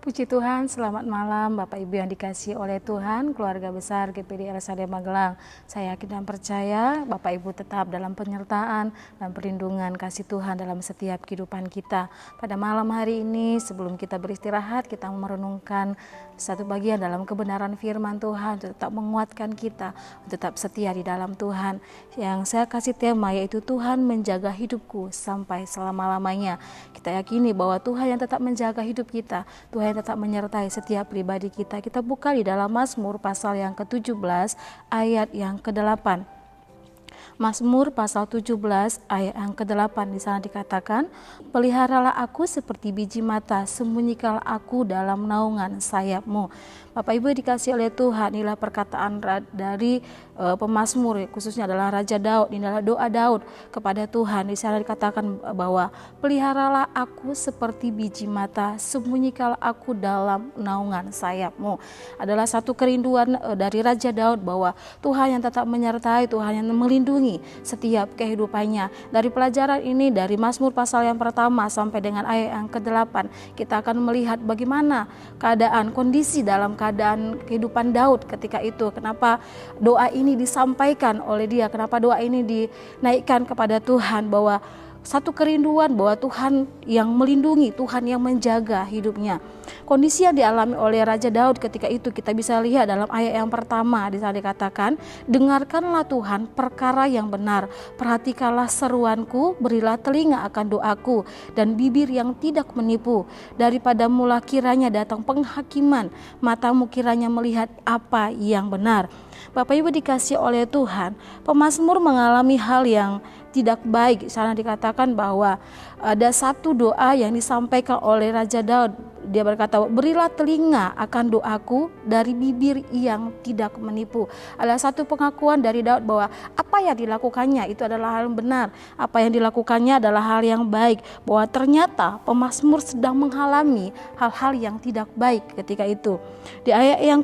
Puji Tuhan, selamat malam Bapak Ibu yang dikasihi oleh Tuhan, keluarga besar GPD RSAD Magelang. Saya yakin dan percaya Bapak Ibu tetap dalam penyertaan dan perlindungan kasih Tuhan dalam setiap kehidupan kita. Pada malam hari ini sebelum kita beristirahat, kita merenungkan satu bagian dalam kebenaran firman Tuhan untuk tetap menguatkan kita, untuk tetap setia di dalam Tuhan. Yang saya kasih tema yaitu Tuhan menjaga hidupku sampai selama-lamanya. Kita yakini bahwa Tuhan yang tetap menjaga hidup kita, Tuhan yang tetap menyertai setiap pribadi kita. Kita buka di dalam Mazmur pasal yang ke-17 ayat yang ke-8. Mazmur pasal 17 ayat yang ke-8 di sana dikatakan, peliharalah aku seperti biji mata, sembunyikanlah aku dalam naungan sayapmu. Bapak Ibu dikasih oleh Tuhan, inilah perkataan dari pemazmur, khususnya adalah Raja Daud. Ini adalah doa Daud kepada Tuhan. Di sana dikatakan bahwa peliharalah aku seperti biji mata, sembunyikanlah aku dalam naungan sayapmu. Adalah satu kerinduan dari Raja Daud bahwa Tuhan yang tetap menyertai, Tuhan yang melindungi setiap kehidupannya. Dari pelajaran ini, dari Mazmur pasal yang pertama sampai dengan ayat yang ke-8, kita akan melihat bagaimana kondisi dalam keadaan kehidupan Daud ketika itu. Kenapa doa ini disampaikan oleh dia, kenapa doa ini dinaikkan kepada Tuhan, bahwa satu kerinduan bahwa Tuhan yang melindungi, Tuhan yang menjaga hidupnya. Kondisi yang dialami oleh Raja Daud ketika itu kita bisa lihat dalam ayat yang pertama. Di sana dikatakan, dengarkanlah Tuhan perkara yang benar, perhatikanlah seruanku, berilah telinga akan doaku, dan bibir yang tidak menipu. Daripada mula kiranya datang penghakiman, matamu kiranya melihat apa yang benar. Bapak Ibu dikasih oleh Tuhan, pemazmur mengalami hal yang tidak baik. Sana dikatakan bahwa ada satu doa yang disampaikan oleh Raja Daud. Dia berkata, berilah telinga akan doaku dari bibir yang tidak menipu. Ada satu pengakuan dari Daud bahwa apa yang dilakukannya itu adalah hal yang benar. Apa yang dilakukannya adalah hal yang baik. Bahwa ternyata pemazmur sedang mengalami hal-hal yang tidak baik ketika itu. Di ayat yang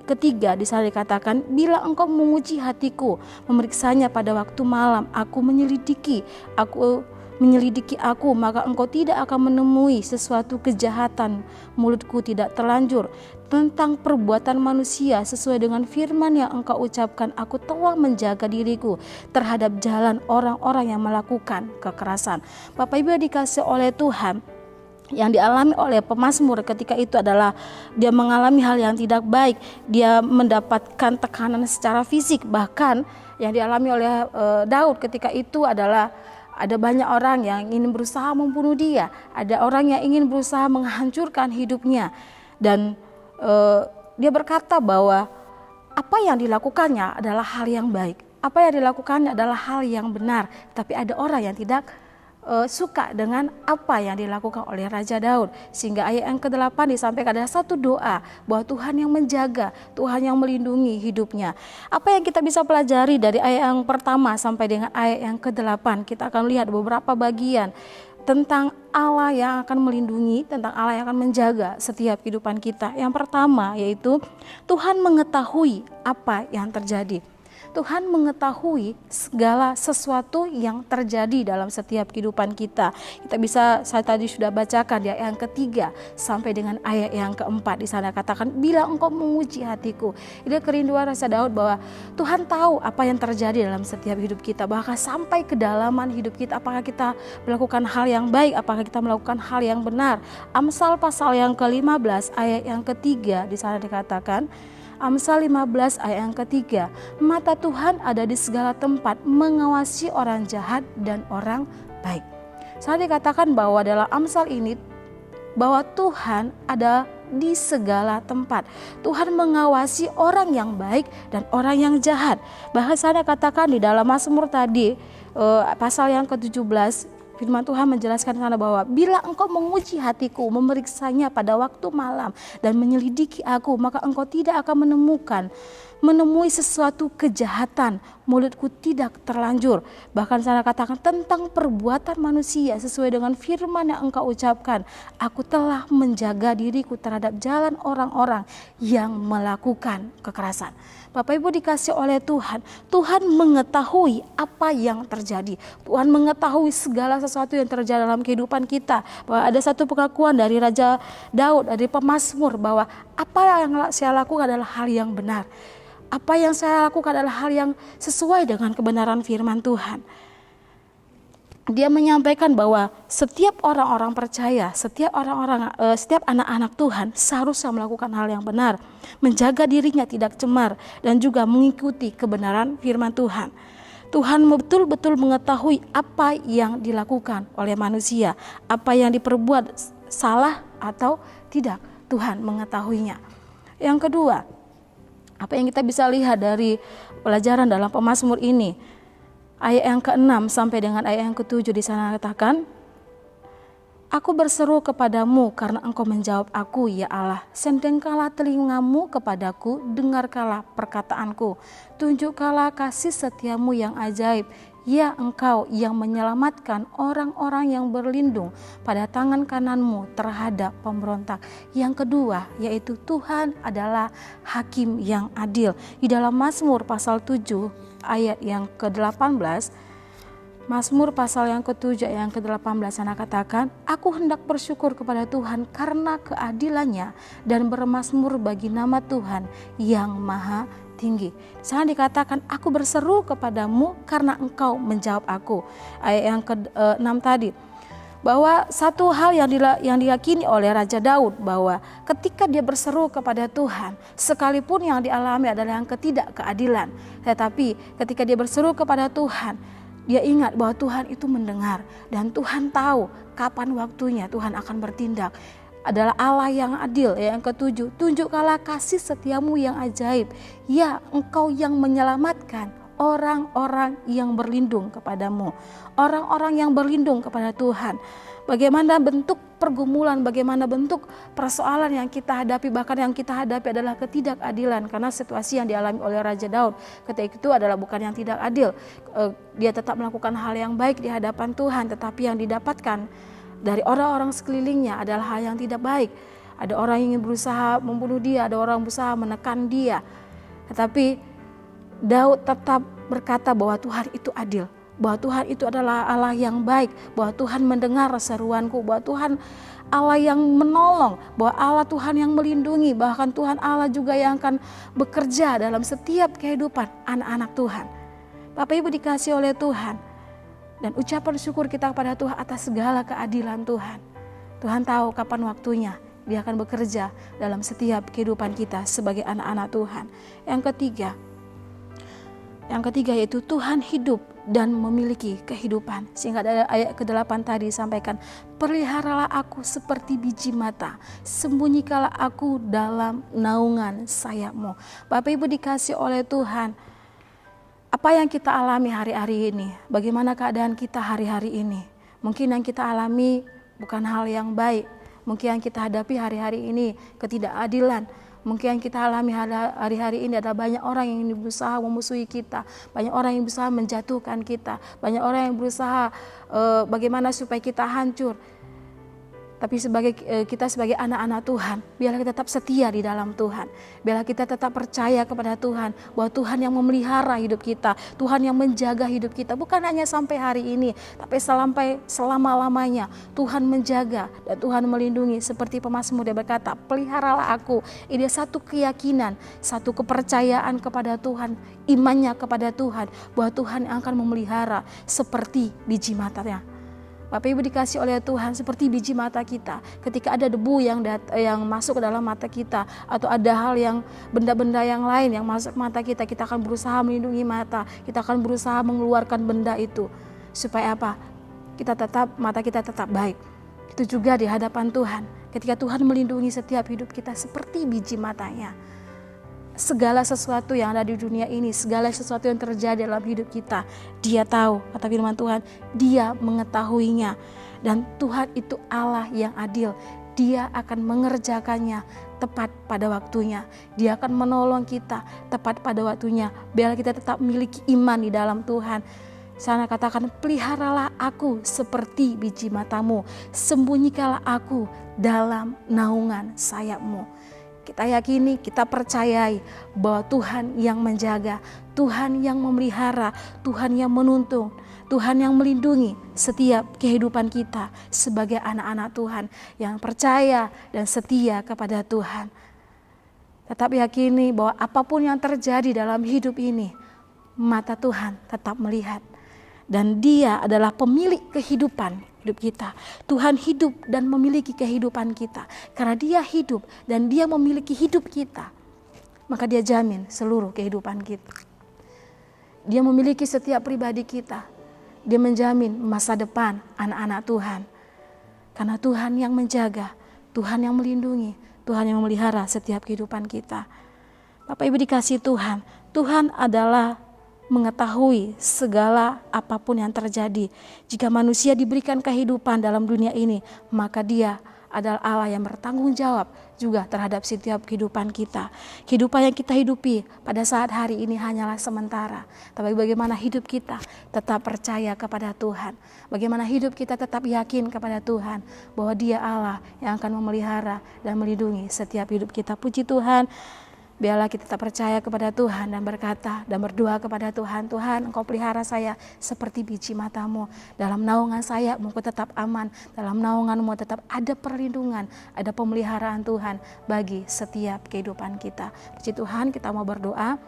ketiga di sana dikatakan, bila engkau menguji hatiku, memeriksanya pada waktu malam, aku menyelidiki aku, maka engkau tidak akan menemui sesuatu kejahatan, mulutku tidak terlanjur tentang perbuatan manusia. Sesuai dengan firman yang engkau ucapkan, aku telah menjaga diriku terhadap jalan orang-orang yang melakukan kekerasan. Bapak Ibu dikasih oleh Tuhan, yang dialami oleh pemazmur ketika itu adalah dia mengalami hal yang tidak baik. Dia mendapatkan tekanan secara fisik. Bahkan yang dialami oleh Daud ketika itu adalah ada banyak orang yang ingin berusaha membunuh dia. Ada orang yang ingin berusaha menghancurkan hidupnya. Dan dia berkata bahwa apa yang dilakukannya adalah hal yang baik. Apa yang dilakukannya adalah hal yang benar. Tapi ada orang yang tidak suka dengan apa yang dilakukan oleh Raja Daud. Sehingga ayat yang ke-8 disampaikan ada satu doa bahwa Tuhan yang menjaga, Tuhan yang melindungi hidupnya. Apa yang kita bisa pelajari dari ayat yang pertama sampai dengan ayat yang ke-8? Kita akan lihat beberapa bagian tentang Allah yang akan melindungi, tentang Allah yang akan menjaga setiap kehidupan kita. Yang pertama yaitu Tuhan mengetahui apa yang terjadi. Tuhan mengetahui segala sesuatu yang terjadi dalam setiap kehidupan kita. Saya tadi sudah bacakan di ayat yang ketiga sampai dengan ayat yang keempat. Di sana katakan, bila engkau menguji hatiku. Ini kerinduan Raja Daud bahwa Tuhan tahu apa yang terjadi dalam setiap hidup kita. Bahkan sampai kedalaman hidup kita. Apakah kita melakukan hal yang baik, apakah kita melakukan hal yang benar. Amsal pasal yang ke-15 ayat yang ketiga. Di sana dikatakan, Amsal 15 ayat yang ketiga, mata Tuhan ada di segala tempat, mengawasi orang jahat dan orang baik. Saya dikatakan bahwa dalam Amsal ini, bahwa Tuhan ada di segala tempat. Tuhan mengawasi orang yang baik dan orang yang jahat. Bahkan saya katakan di dalam Mazmur tadi, pasal yang ke-17, firman Tuhan menjelaskan sana bahwa bila engkau menguji hatiku, memeriksanya pada waktu malam dan menyelidiki aku, maka engkau tidak akan menemukan menemui sesuatu kejahatan, mulutku tidak terlanjur. Bahkan saya katakan tentang perbuatan manusia sesuai dengan firman yang engkau ucapkan. Aku telah menjaga diriku terhadap jalan orang-orang yang melakukan kekerasan. Bapak Ibu dikasih oleh Tuhan, Tuhan mengetahui apa yang terjadi. Tuhan mengetahui segala sesuatu yang terjadi dalam kehidupan kita. Bahwa ada satu pengakuan dari Raja Daud, dari pemazmur, bahwa apa yang saya lakukan adalah hal yang benar. Apa yang saya lakukan adalah hal yang sesuai dengan kebenaran firman Tuhan. Dia menyampaikan bahwa setiap orang-orang percaya, setiap anak-anak Tuhan seharusnya melakukan hal yang benar, menjaga dirinya tidak cemar, dan juga mengikuti kebenaran firman Tuhan. Tuhan betul-betul mengetahui apa yang dilakukan oleh manusia, apa yang diperbuat salah atau tidak. Tuhan mengetahuinya. Yang kedua, apa yang kita bisa lihat dari pelajaran dalam pemazmur ini? Ayat yang ke-6 sampai dengan ayat yang ke-7 di sana katakan, Aku berseru kepadamu karena engkau menjawab aku, ya Allah. Sendengkanlah telingamu kepadaku, dengarkanlah perkataanku. Tunjukkanlah kasih setiamu yang ajaib. Ya engkau yang menyelamatkan orang-orang yang berlindung pada tangan kananmu terhadap pemberontak. Yang kedua yaitu Tuhan adalah hakim yang adil. Di dalam Mazmur pasal 7 ayat yang ke-18, Mazmur pasal yang ke-7 ayat yang ke-18 sana katakan, Aku hendak bersyukur kepada Tuhan karena keadilannya dan bermazmur bagi nama Tuhan yang maha tinggi. Sana dikatakan, aku berseru kepadamu karena engkau menjawab aku. Ayat yang ke-6 tadi, bahwa satu hal yang diyakini oleh Raja Daud, bahwa ketika dia berseru kepada Tuhan, sekalipun yang dialami adalah yang ketidakkeadilan, tetapi ketika dia berseru kepada Tuhan, dia ingat bahwa Tuhan itu mendengar dan Tuhan tahu kapan waktunya Tuhan akan bertindak. Adalah Allah yang adil. Yang ke-7, tunjukkanlah kasih setiamu yang ajaib. Ya, engkau yang menyelamatkan orang-orang yang berlindung kepadamu. Orang-orang yang berlindung kepada Tuhan. Bagaimana bentuk pergumulan, bagaimana bentuk persoalan yang kita hadapi, bahkan yang kita hadapi adalah ketidakadilan. Karena situasi yang dialami oleh Raja Daud ketika itu adalah bukan yang tidak adil. Dia tetap melakukan hal yang baik di hadapan Tuhan, tetapi yang didapatkan dari orang-orang sekelilingnya adalah hal yang tidak baik. Ada orang yang ingin berusaha membunuh dia, ada orang yang berusaha menekan dia. Tetapi Daud tetap berkata bahwa Tuhan itu adil, bahwa Tuhan itu adalah Allah yang baik, bahwa Tuhan mendengar seruanku, bahwa Tuhan Allah yang menolong, bahwa Allah Tuhan yang melindungi, bahkan Tuhan Allah juga yang akan bekerja dalam setiap kehidupan anak-anak Tuhan. Bapak Ibu dikasih oleh Tuhan, dan ucapan syukur kita kepada Tuhan atas segala keadilan Tuhan. Tuhan tahu kapan waktunya Dia akan bekerja dalam setiap kehidupan kita sebagai anak-anak Tuhan. Yang ketiga yaitu Tuhan hidup dan memiliki kehidupan. Sehingga ada ayat ke-8 tadi disampaikan, peliharalah aku seperti biji mata, sembunyikanlah aku dalam naungan sayapmu. Bapak Ibu dikasih oleh Tuhan, apa yang kita alami hari-hari ini, bagaimana keadaan kita hari-hari ini. Mungkin yang kita alami bukan hal yang baik, mungkin yang kita hadapi hari-hari ini ketidakadilan. Mungkin yang kita alami hari-hari ini adalah banyak orang yang berusaha memusuhi kita, banyak orang yang berusaha menjatuhkan kita, banyak orang yang berusaha bagaimana supaya kita hancur. Tapi kita sebagai anak-anak Tuhan, biarlah kita tetap setia di dalam Tuhan. Biarlah kita tetap percaya kepada Tuhan, bahwa Tuhan yang memelihara hidup kita, Tuhan yang menjaga hidup kita. Bukan hanya sampai hari ini, tapi sampai selama-lamanya Tuhan menjaga dan Tuhan melindungi. Seperti pemazmur dia berkata, peliharalah aku. Ini satu keyakinan, satu kepercayaan kepada Tuhan, imannya kepada Tuhan, bahwa Tuhan yang akan memelihara seperti biji matanya. Bapak Ibu dikasih oleh Tuhan, seperti biji mata kita, ketika ada debu yang masuk ke dalam mata kita, atau ada hal yang benda-benda yang lain yang masuk ke mata kita, kita akan berusaha melindungi mata, kita akan berusaha mengeluarkan benda itu, supaya apa? Mata kita tetap baik. Itu juga di hadapan Tuhan, ketika Tuhan melindungi setiap hidup kita seperti biji matanya. Segala sesuatu yang ada di dunia ini, segala sesuatu yang terjadi dalam hidup kita, Dia tahu, kata firman Tuhan, Dia mengetahuinya. Dan Tuhan itu Allah yang adil. Dia akan mengerjakannya tepat pada waktunya. Dia akan menolong kita tepat pada waktunya. Biar kita tetap memiliki iman di dalam Tuhan. Sana katakan, peliharalah aku seperti biji matamu, sembunyikanlah aku dalam naungan sayapmu. Kita yakini, kita percayai bahwa Tuhan yang menjaga, Tuhan yang memelihara, Tuhan yang menuntun, Tuhan yang melindungi setiap kehidupan kita sebagai anak-anak Tuhan yang percaya dan setia kepada Tuhan. Tetap yakini bahwa apapun yang terjadi dalam hidup ini, mata Tuhan tetap melihat. Dan Dia adalah pemilik kehidupan hidup kita. Tuhan hidup dan memiliki kehidupan kita. Karena Dia hidup dan Dia memiliki hidup kita, maka Dia jamin seluruh kehidupan kita. Dia memiliki setiap pribadi kita. Dia menjamin masa depan anak-anak Tuhan. Karena Tuhan yang menjaga, Tuhan yang melindungi, Tuhan yang memelihara setiap kehidupan kita. Bapak Ibu dikasihi Tuhan, Tuhan adalah mengetahui segala apapun yang terjadi. Jika manusia diberikan kehidupan dalam dunia ini, maka Dia adalah Allah yang bertanggung jawab juga terhadap setiap kehidupan kita. Kehidupan yang kita hidupi pada saat hari ini hanyalah sementara. Tapi bagaimana hidup kita tetap percaya kepada Tuhan. Bagaimana hidup kita tetap yakin kepada Tuhan bahwa Dia Allah yang akan memelihara dan melindungi setiap hidup kita. Puji Tuhan. Biarlah kita tetap percaya kepada Tuhan dan berkata dan berdoa kepada Tuhan, Tuhan Engkau pelihara saya seperti biji matamu. Dalam naungan sayapmu tetap aman, dalam naunganmu tetap ada perlindungan, ada pemeliharaan Tuhan bagi setiap kehidupan kita. Puji Tuhan, kita mau berdoa.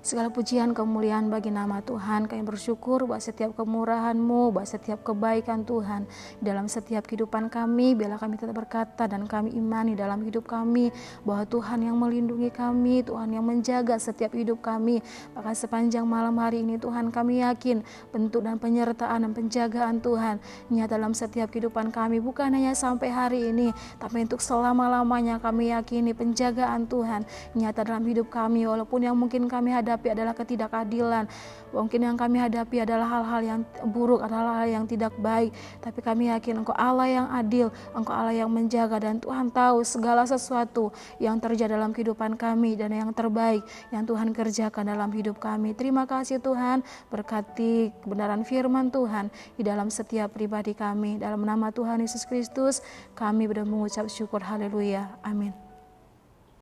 Segala pujian kemuliaan bagi nama Tuhan. Kami bersyukur buat setiap kemurahan-Mu, buat setiap kebaikan Tuhan dalam setiap kehidupan kami. Biarlah kami tetap berkata dan kami imani dalam hidup kami bahwa Tuhan yang melindungi kami, Tuhan yang menjaga setiap hidup kami. Bahkan sepanjang malam hari ini Tuhan, kami yakin bentuk dan penyertaan dan penjagaan Tuhan nyata dalam setiap kehidupan kami. Bukan hanya sampai hari ini, tapi untuk selama-lamanya kami yakini penjagaan Tuhan nyata dalam hidup kami. Walaupun yang mungkin kami hadapi adalah ketidakadilan, mungkin yang kami hadapi adalah hal-hal yang buruk, adalah hal yang tidak baik, tapi kami yakin Engkau Allah yang adil, Engkau Allah yang menjaga, dan Tuhan tahu segala sesuatu yang terjadi dalam kehidupan kami dan yang terbaik yang Tuhan kerjakan dalam hidup kami. Terima kasih Tuhan, berkati kebenaran firman Tuhan di dalam setiap pribadi kami. Dalam nama Tuhan Yesus Kristus kami mengucap syukur, haleluya, amin.